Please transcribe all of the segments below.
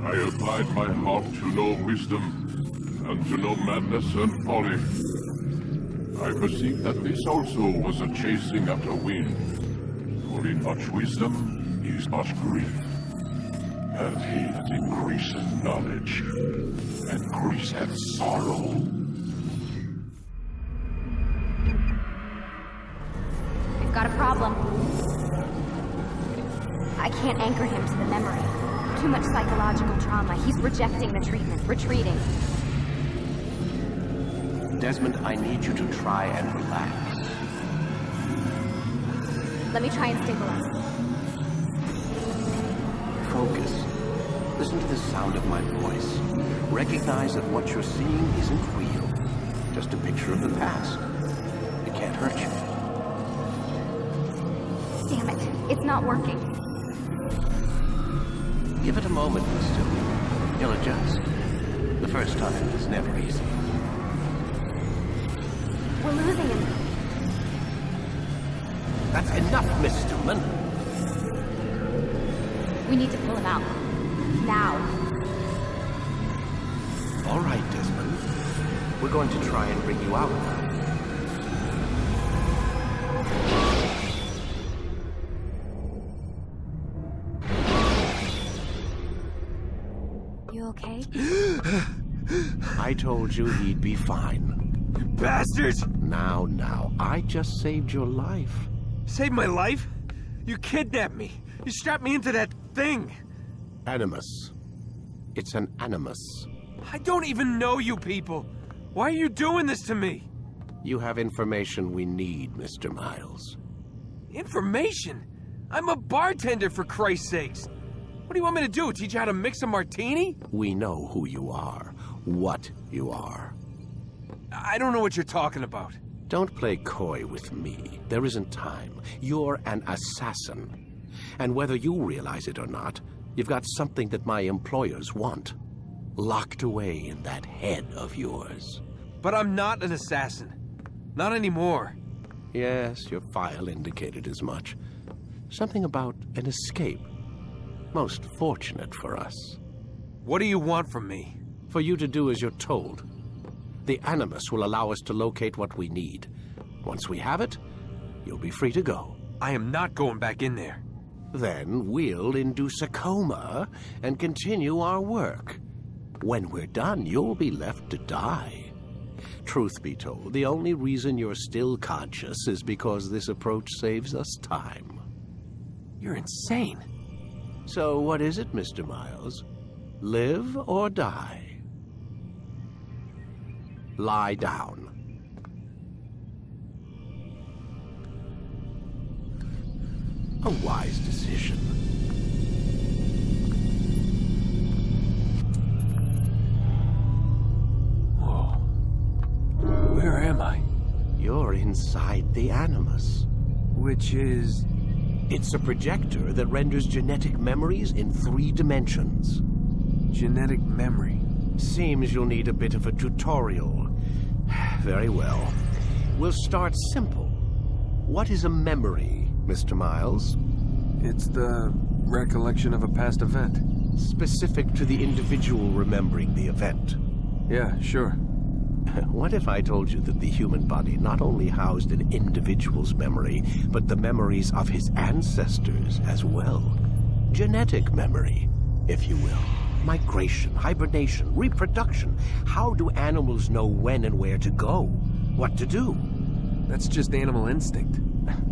I applied my heart to know wisdom, and to know madness and folly. I perceived that this also was a chasing after wind. For in much wisdom is much grief. And he that increaseth knowledge increaseth sorrow. We've got a problem. I can't anchor him to the memory. Too much psychological trauma. He's rejecting the treatment, retreating. Desmond, I need you to try and relax. Let me try and stabilize. Focus. Listen to the sound of my voice. Recognize that what you're seeing isn't real. Just a picture of the past. It can't hurt you. Damn it. It's not working. Give it a moment, Mister. He'll adjust. The first time is never easy. We're losing him. That's enough, Miss Stillman. We need to pull him out. Now. All right, Desmond. We're going to try and bring you out now. You okay? I told you he'd be fine. Bastards! Now, I just saved your life. Saved my life? You kidnapped me. You strapped me into that thing. Animus. It's an animus. I don't even know you people. Why are you doing this to me? You have information we need, Mr. Miles. Information? I'm a bartender, for Christ's sakes. What do you want me to do? Teach you how to mix a martini? We know who you are, what you are. I don't know what you're talking about. Don't play coy with me. There isn't time. You're an assassin. And whether you realize it or not, you've got something that my employers want. Locked away in that head of yours. But I'm not an assassin. Not anymore. Yes, your file indicated as much. Something about an escape. Most fortunate for us. What do you want from me? For you to do as you're told. The Animus will allow us to locate what we need. Once we have it, you'll be free to go. I am not going back in there. Then we'll induce a coma and continue our work. When we're done, you'll be left to die. Truth be told, the only reason you're still conscious is because this approach saves us time. You're insane. So what is it, Mr. Miles? Live or die? Lie down. A wise decision. Whoa. Where am I? You're inside the Animus. Which is... It's a projector that renders genetic memories in 3 dimensions. Genetic memory. Seems you'll need a bit of a tutorial. Very well. We'll start simple. What is a memory, Mr. Miles? It's the recollection of a past event. Specific to the individual remembering the event. Yeah, sure. What if I told you that the human body not only housed an individual's memory, but the memories of his ancestors as well? Genetic memory, if you will. Migration, hibernation, reproduction. How do animals know when and where to go? What to do? That's just animal instinct.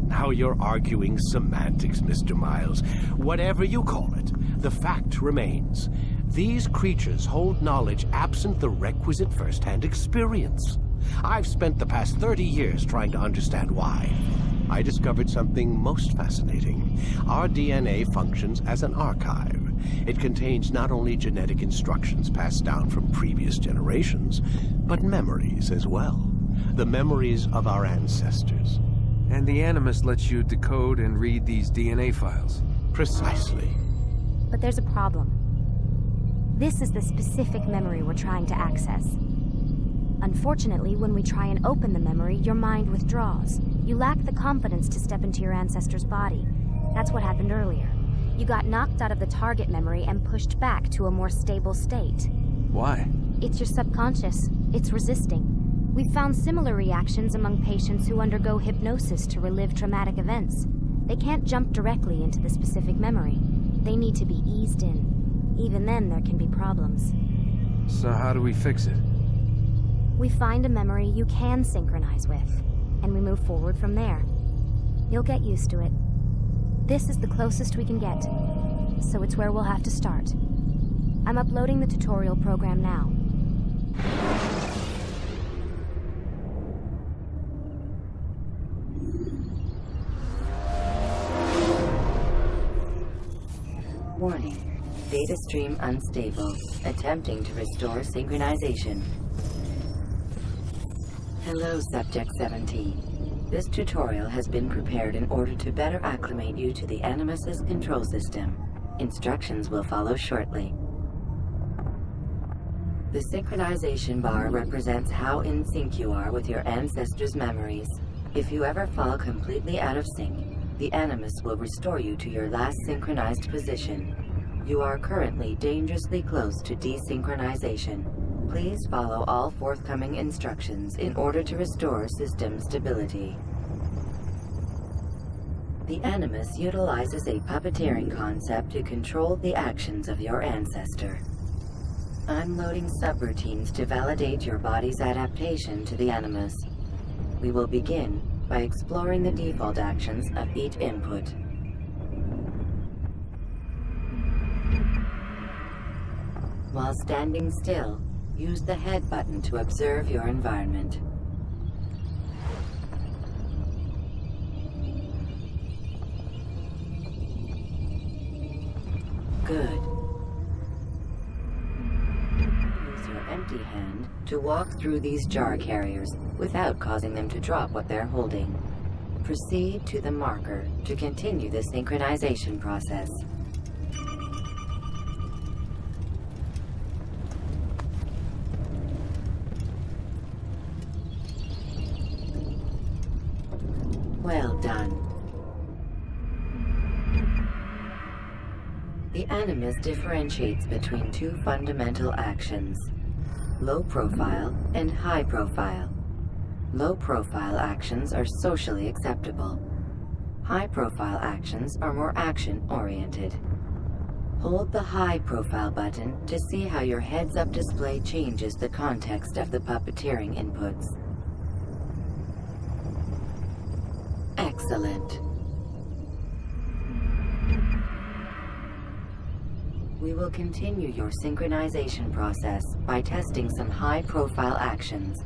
Now you're arguing semantics, Mr. Miles. Whatever you call it, the fact remains. These creatures hold knowledge absent the requisite first-hand experience. I've spent the past 30 years trying to understand why. I discovered something most fascinating. Our DNA functions as an archive. It contains not only genetic instructions passed down from previous generations, but memories as well. The memories of our ancestors. And the Animus lets you decode and read these DNA files. Precisely. But there's a problem. This is the specific memory we're trying to access. Unfortunately, when we try and open the memory, your mind withdraws. You lack the confidence to step into your ancestor's body. That's what happened earlier. You got knocked out of the target memory and pushed back to a more stable state. Why? It's your subconscious. It's resisting. We've found similar reactions among patients who undergo hypnosis to relive traumatic events. They can't jump directly into the specific memory. They need to be eased in. Even then, there can be problems. So how do we fix it? We find a memory you can synchronize with, and we move forward from there. You'll get used to it. This is the closest we can get, so it's where we'll have to start. I'm uploading the tutorial program now. Warning. Data stream unstable. Attempting to restore synchronization. Hello, Subject 17. This tutorial has been prepared in order to better acclimate you to the Animus's control system. Instructions will follow shortly. The synchronization bar represents how in sync you are with your ancestors' memories. If you ever fall completely out of sync, the Animus will restore you to your last synchronized position. You are currently dangerously close to desynchronization. Please follow all forthcoming instructions in order to restore system stability. The Animus utilizes a puppeteering concept to control the actions of your ancestor. I'm loading subroutines to validate your body's adaptation to the Animus. We will begin by exploring the default actions of each input. While standing still, use the head button to observe your environment. Good. Use your empty hand to walk through these jar carriers without causing them to drop what they're holding. Proceed to the marker to continue the synchronization process. Well done. The Animus differentiates between two fundamental actions: low profile and high profile. Low profile actions are socially acceptable. High profile actions are more action oriented. Hold the high profile button to see how your heads up display changes the context of the puppeteering inputs. Excellent. We will continue your synchronization process by testing some high-profile actions.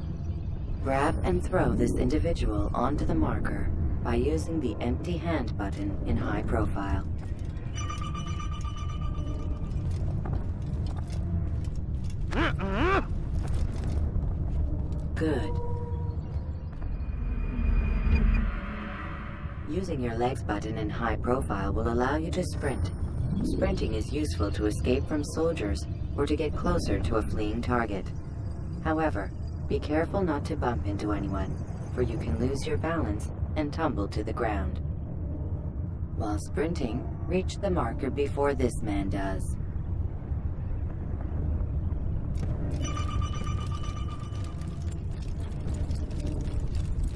Grab and throw this individual onto the marker by using the empty hand button in high profile. Good. Using your legs button in high profile will allow you to sprint. Sprinting is useful to escape from soldiers or to get closer to a fleeing target. However, be careful not to bump into anyone, for you can lose your balance and tumble to the ground. While sprinting, reach the marker before this man does.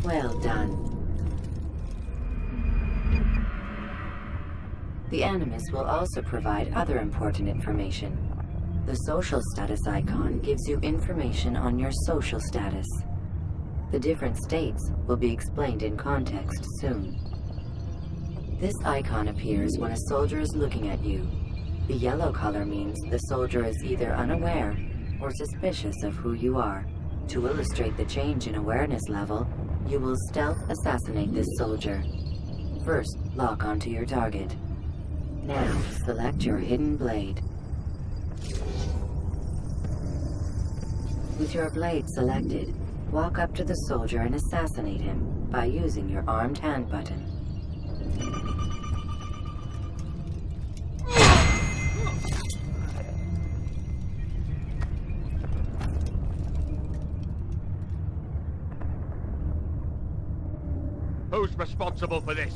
Well done. The Animus will also provide other important information. The social status icon gives you information on your social status. The different states will be explained in context soon. This icon appears when a soldier is looking at you. The yellow color means the soldier is either unaware or suspicious of who you are. To illustrate the change in awareness level, you will stealth assassinate this soldier. First, lock onto your target. Now, select your hidden blade. With your blade selected, walk up to the soldier and assassinate him by using your armed hand button. Who's responsible for this?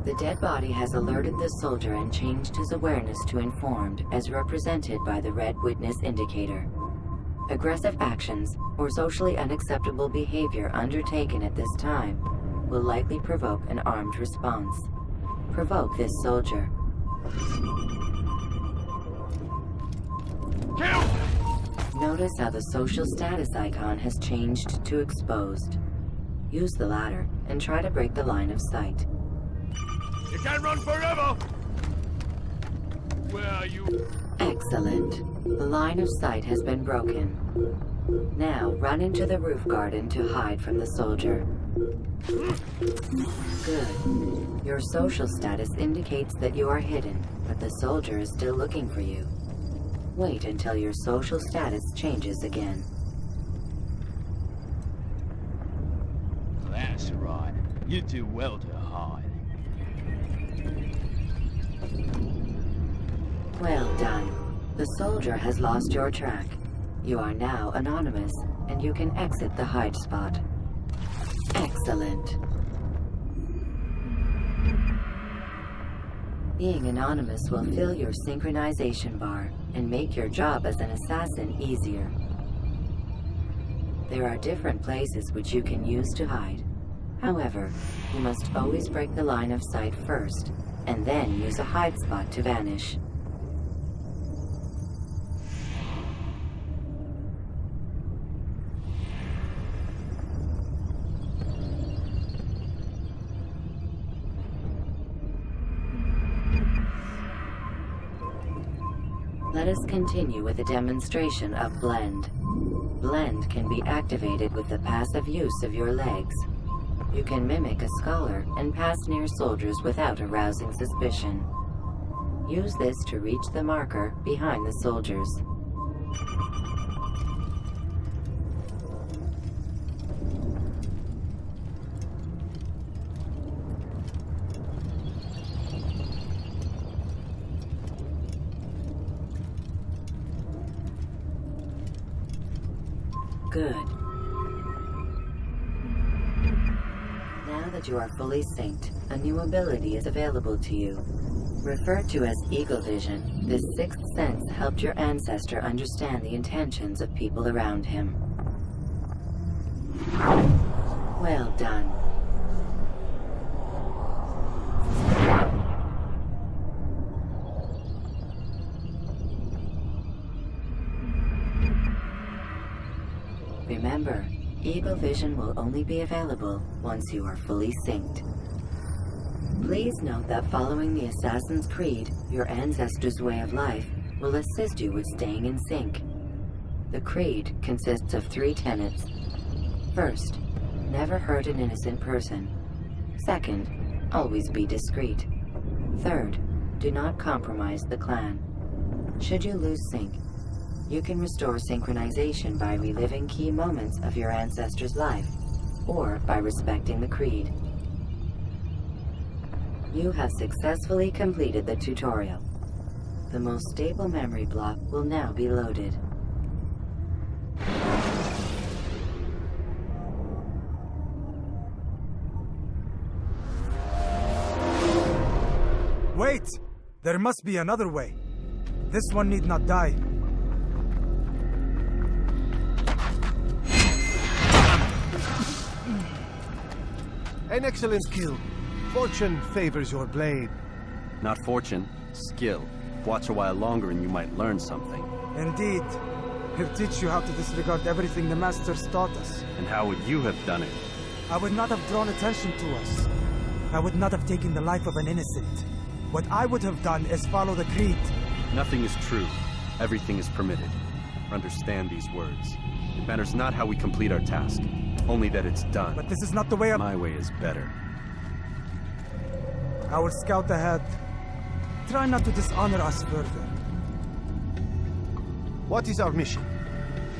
The dead body has alerted the soldier and changed his awareness to informed, as represented by the red witness indicator. Aggressive actions or socially unacceptable behavior undertaken at this time will likely provoke an armed response. Provoke this soldier. Notice how the social status icon has changed to exposed. Use the latter and try to break the line of sight. You can't run forever! Where are you? Excellent. The line of sight has been broken. Now run into the roof garden to hide from the soldier. Good. Your social status indicates that you are hidden, but the soldier is still looking for you. Wait until your social status changes again. That's right. You do well to hide. Well done. The soldier has lost your track. You are now anonymous, and you can exit the hide spot. Excellent. Being anonymous will fill your synchronization bar and make your job as an assassin easier. There are different places which you can use to hide. However, you must always break the line of sight first, and then use a hide spot to vanish. Let us continue with a demonstration of Blend. Blend can be activated with the passive use of your legs. You can mimic a scholar and pass near soldiers without arousing suspicion. Use this to reach the marker behind the soldiers. Good. Now that you are fully synced, a new ability is available to you. Referred to as Eagle Vision, this sixth sense helped your ancestor understand the intentions of people around him. Well done. Remember, Eagle Vision will only be available once you are fully synced. Please note that following the Assassin's Creed, your ancestors' way of life, will assist you with staying in sync. The Creed consists of 3 tenets. First, never hurt an innocent person. Second, always be discreet. Third, do not compromise the clan. Should you lose sync, you can restore synchronization by reliving key moments of your ancestor's life, or by respecting the Creed. You have successfully completed the tutorial. The most stable memory block will now be loaded. Wait! There must be another way. This one need not die. An excellent skill. Fortune favors your blade. Not fortune, skill. Watch a while longer and you might learn something. Indeed. He'll teach you how to disregard everything the Masters taught us. And how would you have done it? I would not have drawn attention to us. I would not have taken the life of an innocent. What I would have done is follow the Creed. Nothing is true. Everything is permitted. Understand these words. It matters not how we complete our task, only that it's done. But this is not the way of... My way is better. I will scout ahead. Try not to dishonor us further. What is our mission?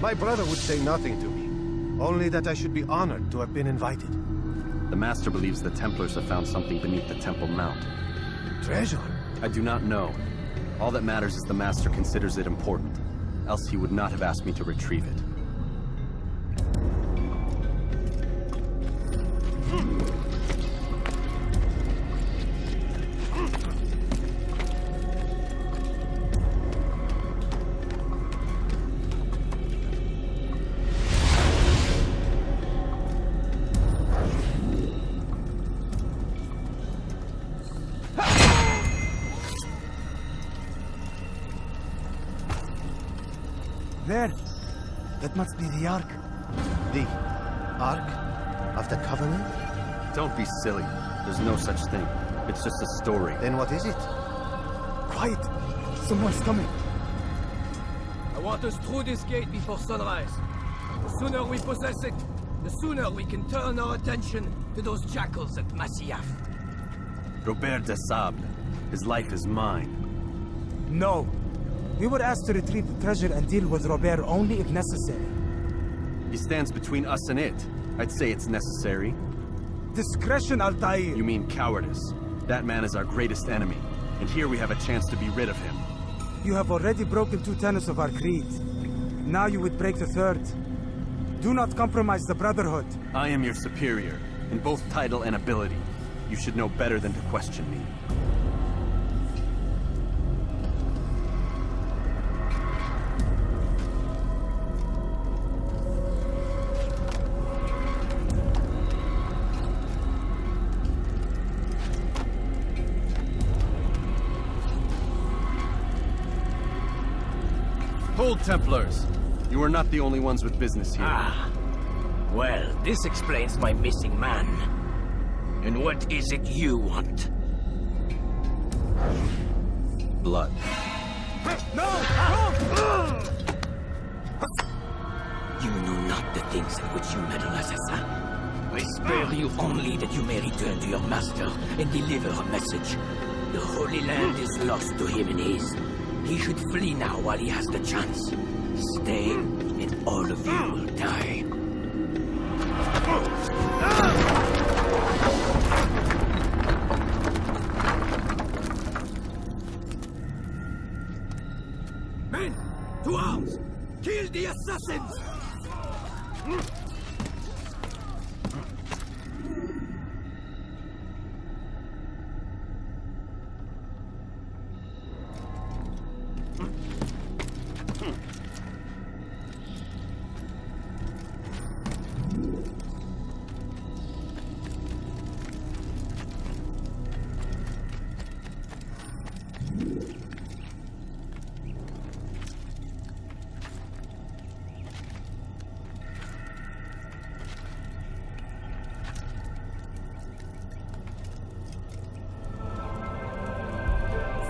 My brother would say nothing to me. Only that I should be honored to have been invited. The Master believes the Templars have found something beneath the Temple Mount. Treasure? I do not know. All that matters is the Master considers it important. Else he would not have asked me to retrieve it. there. That must be the Ark. The Ark of the Covenant? Don't be silly. There's no such thing. It's just a story. Then what is it? Quiet! Someone's coming. I want us through this gate before sunrise. The sooner we possess it, the sooner we can turn our attention to those jackals at Masyaf. Robert de Sable. His life is mine. No. We were asked to retrieve the treasure and deal with Robert only if necessary. He stands between us and it. I'd say it's necessary. Discretion, Altair! You mean cowardice. That man is our greatest enemy, and here we have a chance to be rid of him. You have already broken 2 tenets of our creed. Now you would break the 3rd. Do not compromise the Brotherhood. I am your superior, in both title and ability. You should know better than to question me. Hold, Templars! You are not the only ones with business here. Ah. Well, this explains my missing man. And what is it you want? Blood. No! You know not the things in which you meddle, assassin. I spare you only that you may return to your master and deliver a message. The Holy Land is lost to him and his. He should flee now while he has the chance. Stay, and all of you will die. Men, to arms! Kill the assassins!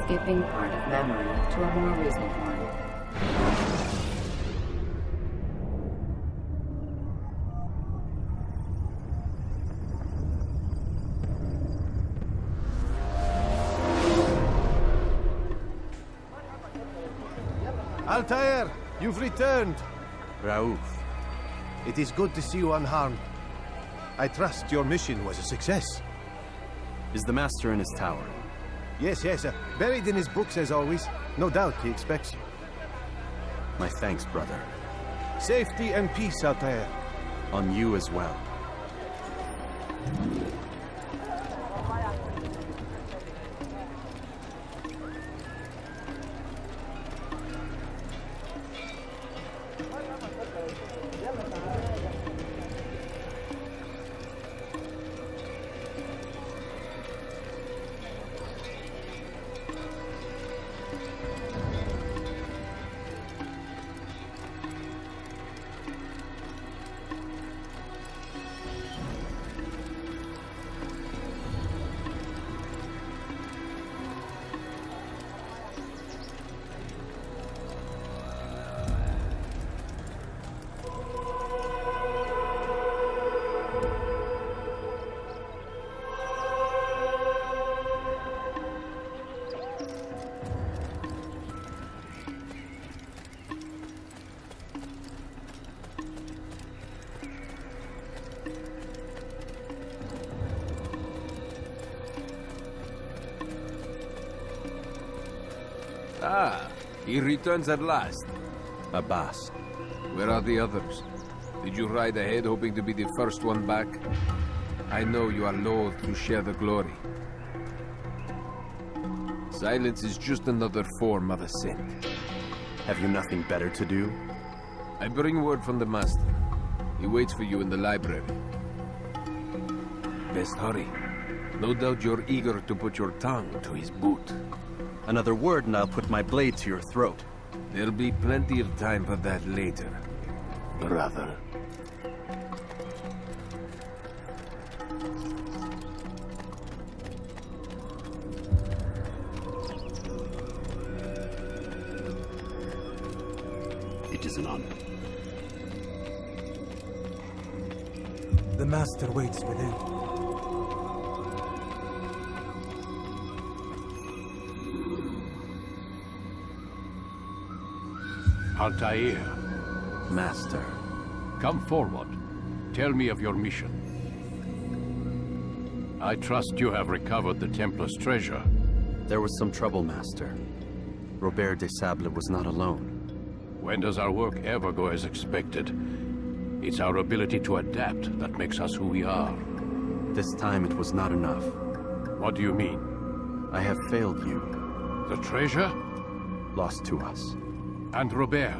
Skipping part of memory to a more recent one. Altair, you've returned. Raouf. It is good to see you unharmed. I trust your mission was a success. Is the Master in his tower? Yes, buried in his books as always. No doubt he expects you. My thanks, brother. Safety and peace, Altair. On you as well. Ah, he returns at last. Abbas. Where are the others? Did you ride ahead hoping to be the first one back? I know you are loath to share the glory. Silence is just another form of a sin. Have you nothing better to do? I bring word from the Master. He waits for you in the library. Best hurry. No doubt you're eager to put your tongue to his boot. Another word and I'll put my blade to your throat. There'll be plenty of time for that later, brother. It is an honor. The Master waits within. Altair, Master. come forward. Tell me of your mission. I trust you have recovered the Templar's treasure. There was some trouble, Master. Robert de Sable was not alone. When does our work ever go as expected? It's our ability to adapt that makes us who we are. This time it was not enough. What do you mean? I have failed you. The treasure? Lost to us. And Robert?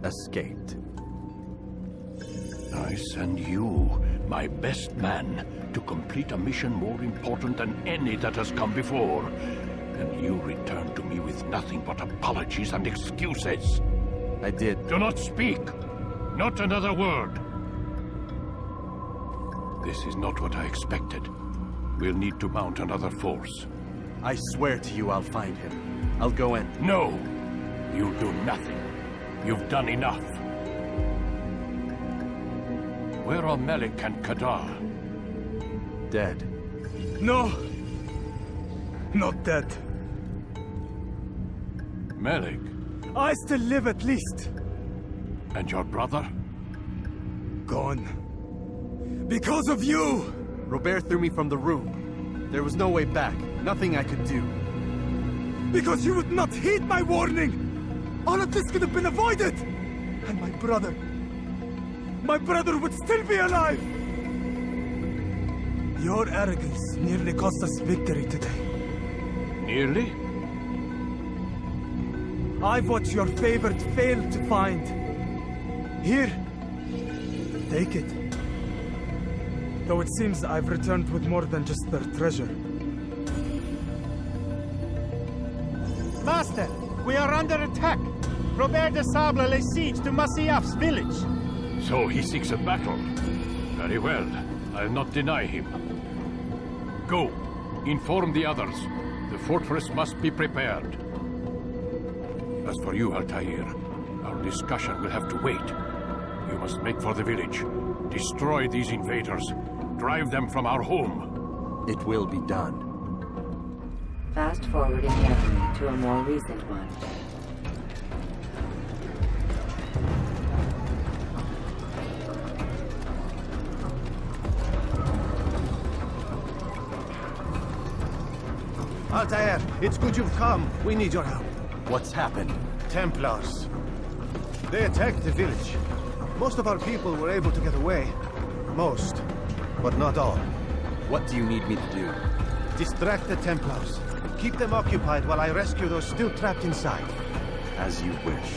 Escaped. I send you, my best man, to complete a mission more important than any that has come before. And you return to me with nothing but apologies and excuses. I did. Do not speak! Not another word! This is not what I expected. We'll need to mount another force. I swear to you I'll find him. I'll go in. No! You'll do nothing. You've done enough. Where are Melik and Kadar? Dead. No! Not dead. Melik? I still live at least. And your brother? Gone. Because of you! Robert threw me from the room. There was no way back. Nothing I could do. Because you would not heed my warning! All of this could have been avoided! And my brother would still be alive! Your arrogance nearly cost us victory today. Nearly? I've what your favorite failed to find. Here, take it. Though it seems I've returned with more than just their treasure. Master, we are under attack. Robert de Sable lays siege to Masyaf's village. So he seeks a battle. Very well. I'll not deny him. Go. Inform the others. The fortress must be prepared. As for you, Altair, our discussion will have to wait. You must make for the village. Destroy these invaders. Drive them from our home. It will be done. Fast forwarding memory to a more recent one. Altair, it's good you've come. We need your help. What's happened? Templars. They attacked the village. Most of our people were able to get away. Most, but not all. What do you need me to do? Distract the Templars. Keep them occupied while I rescue those still trapped inside. As you wish.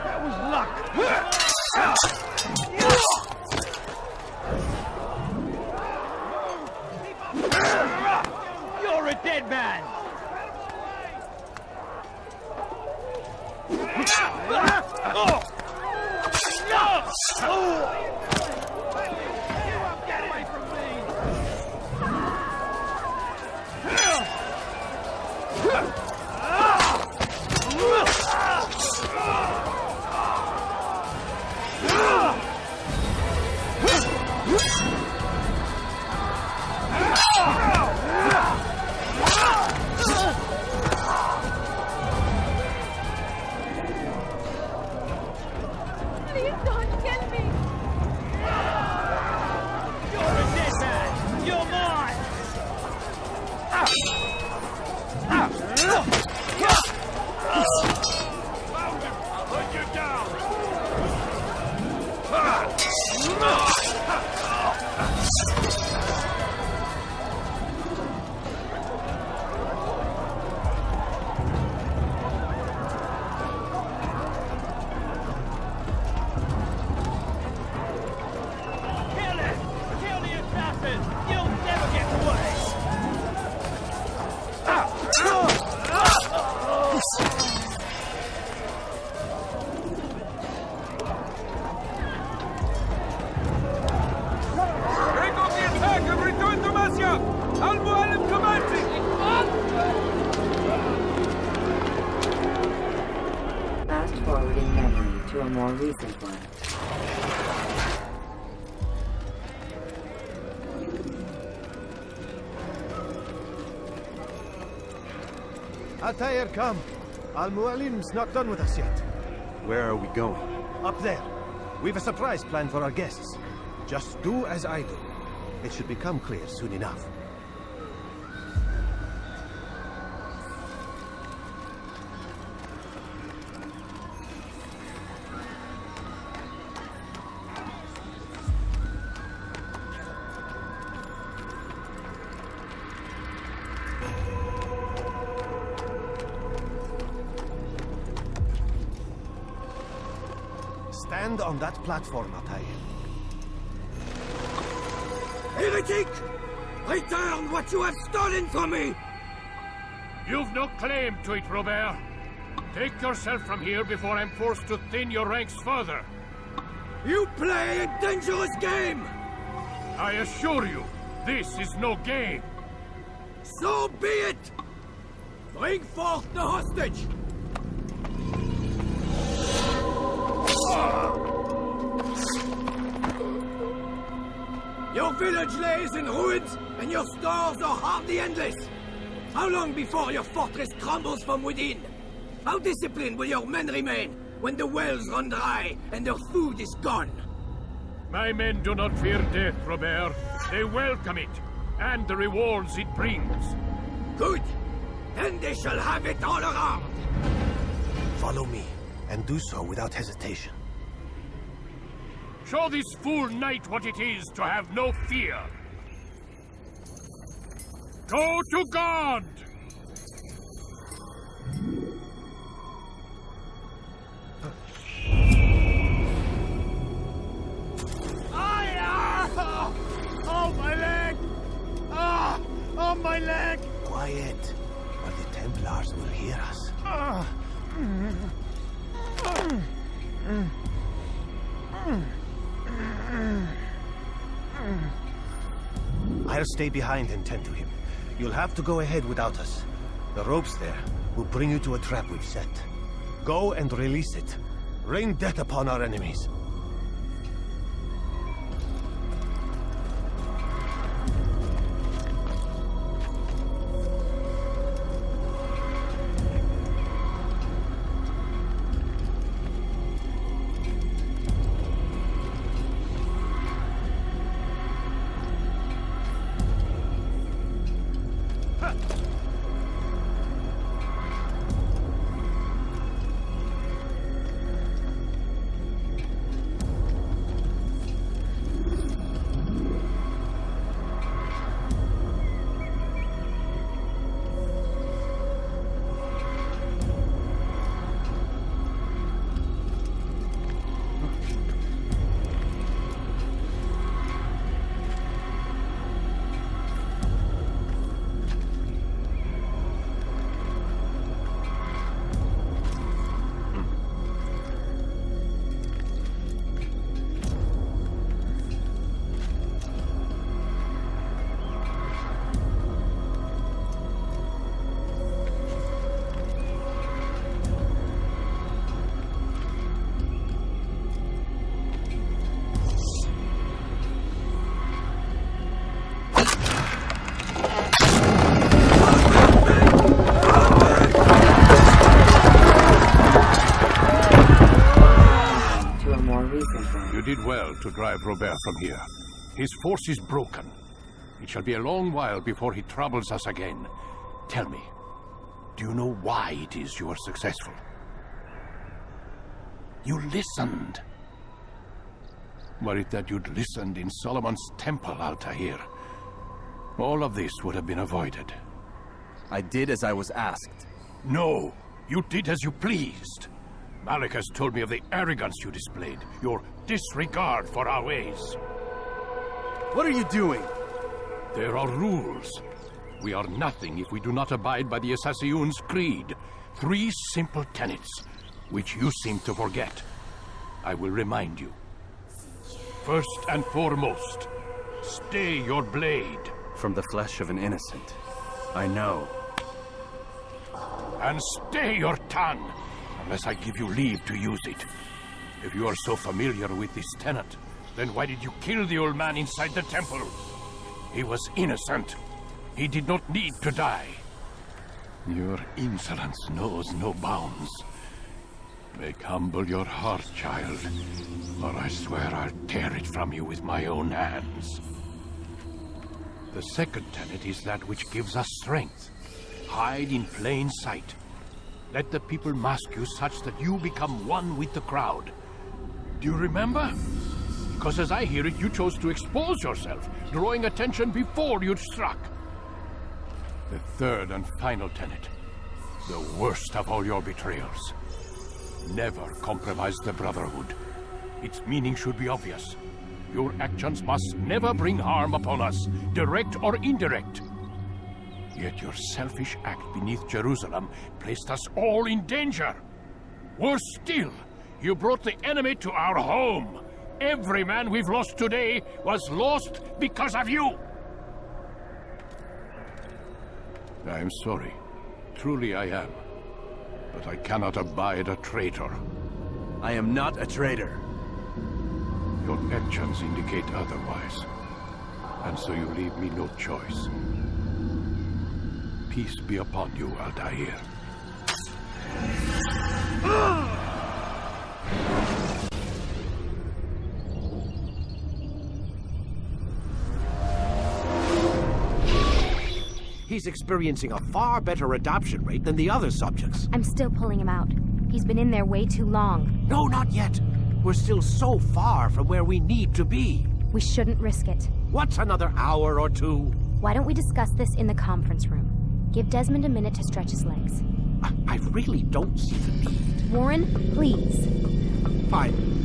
That was luck. You're a dead man. Get away from me. Please don't kill me! You're a dead man! You're mine! more recent one. Altair, come. Al-Mualim's not done with us yet. Where are we going? Up there. We've a surprise planned for our guests. Just do as I do. It should become clear soon enough. Stand on that platform, Altair. Heretic! Return what you have stolen from me! You've no claim to it, Robert. Take yourself from here before I'm forced to thin your ranks further. You play a dangerous game! I assure you, this is no game. So be it! Bring forth the hostage! Your village lays in ruins, and your stores are hardly endless. How long before your fortress crumbles from within? How disciplined will your men remain when the wells run dry and their food is gone? My men do not fear death, Robert. They welcome it, and the rewards it brings. Good. Then they shall have it all around. Follow me, and do so without hesitation. Show this fool knight what it is to have no fear. Go to God! Oh, my leg! Ah! Oh, my leg! Quiet, or the Templars will hear us. I'll stay behind and tend to him. You'll have to go ahead without us. The ropes there will bring you to a trap we've set. Go and release it. Rain death upon our enemies. You did well to drive Robert from here. His force is broken. It shall be a long while before he troubles us again. Tell me, do you know why it is you are successful? You listened. Were it that you'd listened in Solomon's temple, Altair, all of this would have been avoided. I did as I was asked. No, you did as you pleased. Malik has told me of the arrogance you displayed, your disregard for our ways. What are you doing? There are rules. We are nothing if we do not abide by the Assassin's creed. 3 simple tenets, which you seem to forget. I will remind you. First and foremost, stay your blade. From the flesh of an innocent. I know. And stay your tongue, unless I give you leave to use it. If you are so familiar with this tenant, then why did you kill the old man inside the temple? He was innocent. He did not need to die. Your insolence knows no bounds. Make humble your heart, child, or I swear I'll tear it from you with my own hands. The second tenet is that which gives us strength. Hide in plain sight. Let the people mask you such that you become one with the crowd. Do you remember? Because as I hear it, you chose to expose yourself, drawing attention before you'd struck. The third and final tenet. The worst of all your betrayals. Never compromise the Brotherhood. Its meaning should be obvious. Your actions must never bring harm upon us, direct or indirect. Yet your selfish act beneath Jerusalem placed us all in danger. Worse still, you brought the enemy to our home. Every man we've lost today was lost because of you. I am sorry. Truly I am. But I cannot abide a traitor. I am not a traitor. Your actions indicate otherwise. And so you leave me no choice. Peace be upon you, Altair. He's experiencing a far better adoption rate than the other subjects. I'm still pulling him out. He's been in there way too long. No, not yet. We're still so far from where we need to be. We shouldn't risk it. What's another hour or two? Why don't we discuss this in the conference room? Give Desmond a minute to stretch his legs. I really don't see the need. Warren, please. Fine.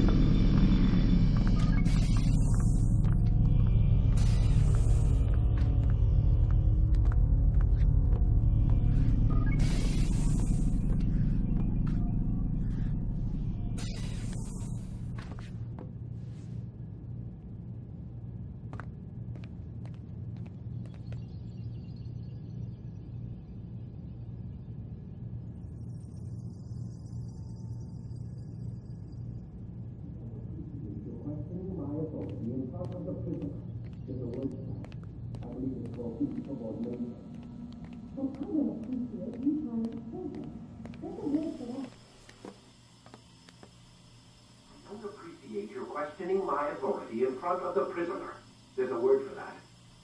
You're questioning my authority in front of the prisoner. There's a word for that.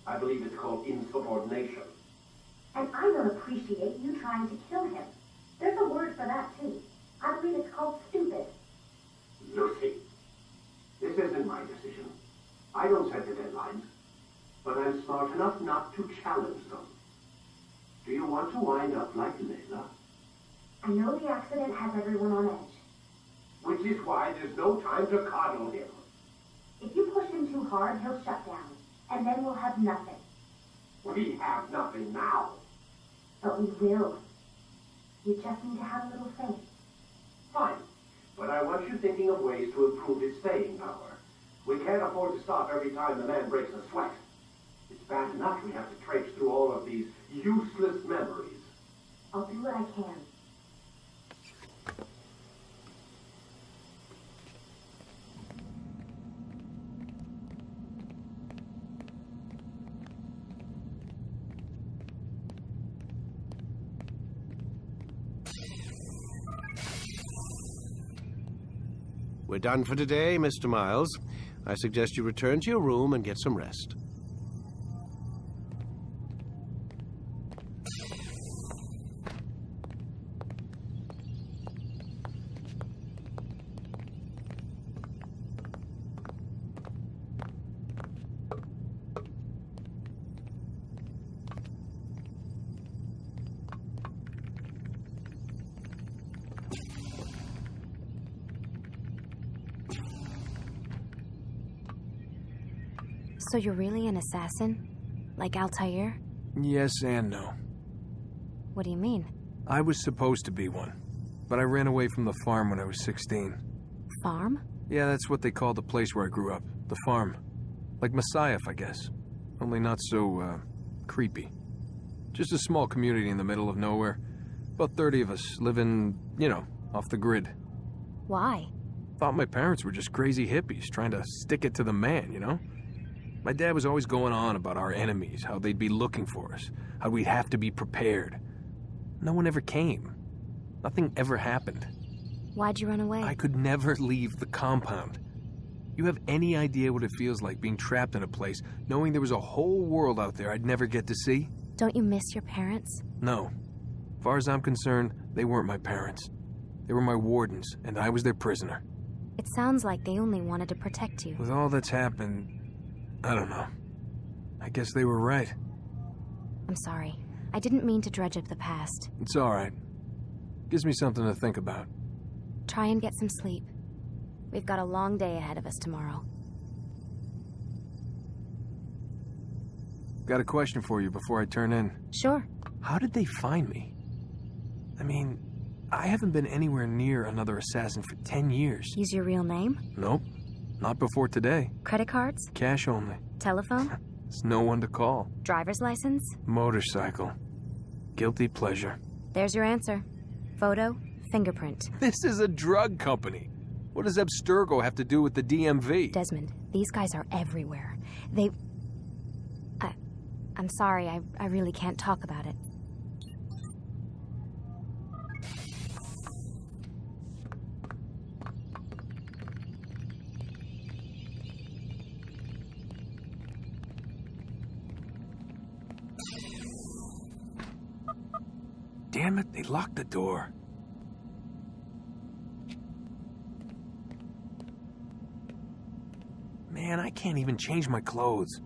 I believe it's called insubordination. And I don't appreciate you trying to kill him. There's a word for that, too. I believe it's called stupid. Lucy, this isn't my decision. I don't set the deadlines. But I'm smart enough not to challenge them. Do you want to wind up like Layla? I know the accident has everyone on edge. Which is why there's no time to coddle him. If you push him too hard, he'll shut down. And then we'll have nothing. We have nothing now. But we will. You just need to have a little faith. Fine. But I want you thinking of ways to improve his staying power. We can't afford to stop every time the man breaks a sweat. It's bad enough we have to traipse through all of these useless memories. I'll do what I can. We're done for today, Mr. Miles. I suggest you return to your room and get some rest. So you're really an assassin? Like Altair? Yes and no. What do you mean? I was supposed to be one, but I ran away from the farm when I was 16. Farm? Yeah, that's what they called the place where I grew up. The farm. Like Messiah, I guess. Only not so, creepy. Just a small community in the middle of nowhere. About 30 of us living, you know, off the grid. Why? Thought my parents were just crazy hippies trying to stick it to the man, you know? My dad was always going on about our enemies, how they'd be looking for us, how we'd have to be prepared. No one ever came. Nothing ever happened. Why'd you run away? I could never leave the compound. You have any idea what it feels like being trapped in a place, knowing there was a whole world out there I'd never get to see? Don't you miss your parents? No. As far as I'm concerned, they weren't my parents. They were my wardens, and I was their prisoner. It sounds like they only wanted to protect you. With all that's happened, I don't know. I guess they were right. I'm sorry. I didn't mean to dredge up the past. It's all right. Gives me something to think about. Try and get some sleep. We've got a long day ahead of us tomorrow. Got a question for you before I turn in. Sure. How did they find me? I mean, I haven't been anywhere near another assassin for 10 years. Use your real name? Nope. Not before today. Credit cards? Cash only. Telephone? There's no one to call. Driver's license? Motorcycle. Guilty pleasure. There's your answer. Photo, fingerprint. This is a drug company. What does Abstergo have to do with the DMV? Desmond, these guys are everywhere. I'm sorry, I really can't talk about it. Damn it, they locked the door. Man, I can't even change my clothes.